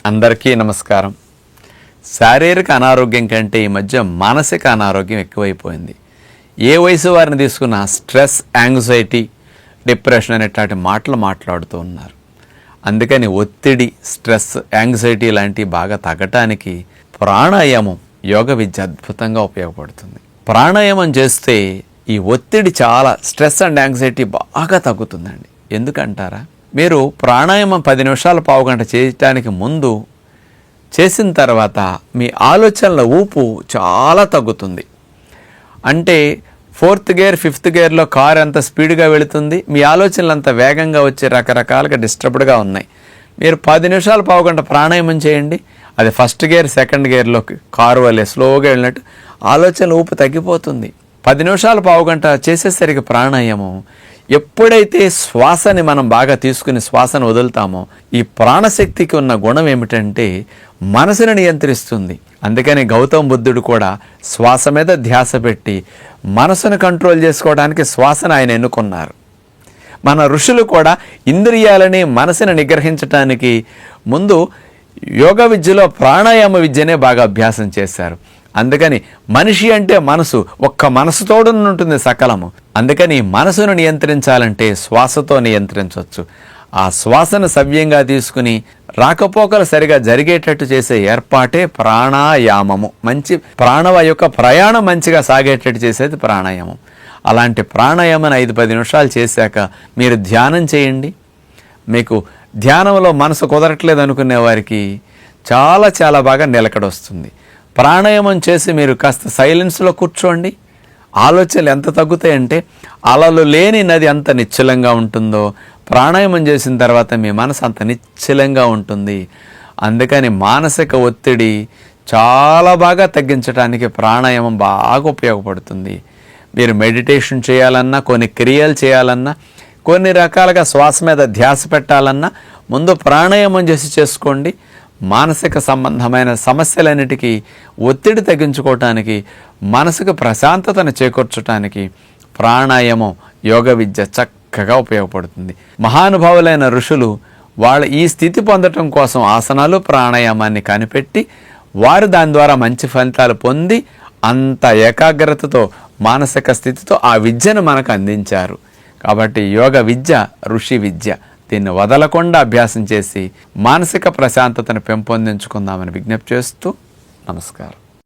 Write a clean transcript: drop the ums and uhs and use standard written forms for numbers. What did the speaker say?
అందరికీ నమస్కారం. శారీరక అనారోగ్యం కంటే ఈ మధ్య మానసిక అనారోగ్యం ఎక్కువైపోయింది. ఏ వయసు వారిని తీసుకున్నా స్ట్రెస్, యాంగ్జైటీ, డిప్రెషన్ అనేటువంటి మాటలు మాట్లాడుతూ ఉన్నారు. అందుకని ఒత్తిడి, స్ట్రెస్, యాంగ్జైటీ లాంటివి బాగా తగ్గటానికి ప్రాణాయామం, యోగ విద్య అద్భుతంగా ఉపయోగపడుతుంది. ప్రాణాయామం చేస్తే ఈ ఒత్తిడి చాలా, స్ట్రెస్ అండ్ యాంగ్జైటీ బాగా తగ్గుతుందండి. ఎందుకంటారా? మీరు ప్రాణాయామం 10 నిమిషాలు, పావుగంట చేయటానికి ముందు, చేసిన తర్వాత మీ ఆలోచనల ఊపు చాలా తగ్గుతుంది. అంటే 4th గేర్, 5th గేర్లో కారు ఎంత స్పీడ్గా వెళుతుంది, మీ ఆలోచనలు అంత వేగంగా వచ్చి రకరకాలుగా డిస్టర్బ్డ్గా ఉన్నాయి. మీరు 10 నిమిషాలు, పావుగంట ప్రాణాయామం చేయండి, అది 1st గేర్, 2nd గేర్లోకి కారు వల్లే స్లోగా వెళ్ళినట్టు ఆలోచనల ఊపు తగ్గిపోతుంది. 10 నిమిషాలు, పావుగంట చేసేసరికి ప్రాణాయామం, ఎప్పుడైతే శ్వాసని మనం బాగా తీసుకుని శ్వాసను వదులుతామో, ఈ ప్రాణశక్తికి ఉన్న గుణం ఏమిటంటే మనసుని నియంత్రిస్తుంది. అందుకని గౌతమ బుద్ధుడు కూడా శ్వాస మీద ధ్యాస పెట్టి మనసును కంట్రోల్ చేసుకోవడానికి శ్వాసను ఆయన ఎన్నుకున్నారు. మన ఋషులు కూడా ఇంద్రియాలని, మనసుని నిగ్రహించడానికి ముందు యోగ విద్యలో ప్రాణాయామ విద్యనే బాగా అభ్యాసం చేశారు. అందుకని మనిషి అంటే మనసు, ఒక్క మనసుతోడు ఉంటుంది సకలము. అందుకని మనసును నియంత్రించాలంటే శ్వాసతో నియంత్రించవచ్చు. ఆ శ్వాసను సవ్యంగా తీసుకుని రాకపోకలు సరిగా జరిగేటట్టు చేసే ఏర్పాటే ప్రాణాయామము. మంచి ప్రాణవాయు యొక్క ప్రయాణం మంచిగా సాగేటట్టు చేసేది ప్రాణాయామం. అలాంటి ప్రాణాయామం 5-10 నిమిషాలు చేశాక మీరు ధ్యానం చేయండి. మీకు ధ్యానంలో మనసు కుదరట్లేదు అనుకునే వారికి చాలా చాలా బాగా నిలకడొస్తుంది. ప్రాణాయామం చేసి మీరు కాస్త సైలెన్స్లో కూర్చోండి. ఆలోచనలు ఎంత తగ్గుతాయంటే, అలలు లేని నది ఎంత నిశ్చలంగా ఉంటుందో ప్రాణాయామం చేసిన తర్వాత మీ మనసు అంత నిశ్చలంగా ఉంటుంది. అందుకని మానసిక ఒత్తిడి చాలా బాగా తగ్గించడానికి ప్రాణాయామం బాగా ఉపయోగపడుతుంది. మీరు మెడిటేషన్ చేయాలన్నా, కొన్ని క్రియలు చేయాలన్నా, కొన్ని రకాలుగా శ్వాస మీద ధ్యాస పెట్టాలన్నా ముందు ప్రాణాయామం చేసి చేసుకోండి. మానసిక సంబంధమైన సమస్యలన్నిటికీ ఒత్తిడి తగ్గించుకోవటానికి, మనసుకు ప్రశాంతతను చేకూర్చడానికి ప్రాణాయామం, యోగ విద్య చక్కగా ఉపయోగపడుతుంది. మహానుభావులైన ఋషులు వాళ్ళ ఈ స్థితి పొందటం కోసం ఆసనాలు, ప్రాణాయామాన్ని కనిపెట్టి వారు దాని ద్వారా మంచి ఫలితాలు పొంది అంత ఏకాగ్రతతో, మానసిక స్థితితో ఆ విద్యను మనకు అందించారు. కాబట్టి యోగ విద్య ఋషి విద్య. దీన్ని వదలకుండా అభ్యాసం చేసి మానసిక ప్రశాంతతను పెంపొందించుకుందామని విజ్ఞప్తి చేస్తూ నమస్కారం.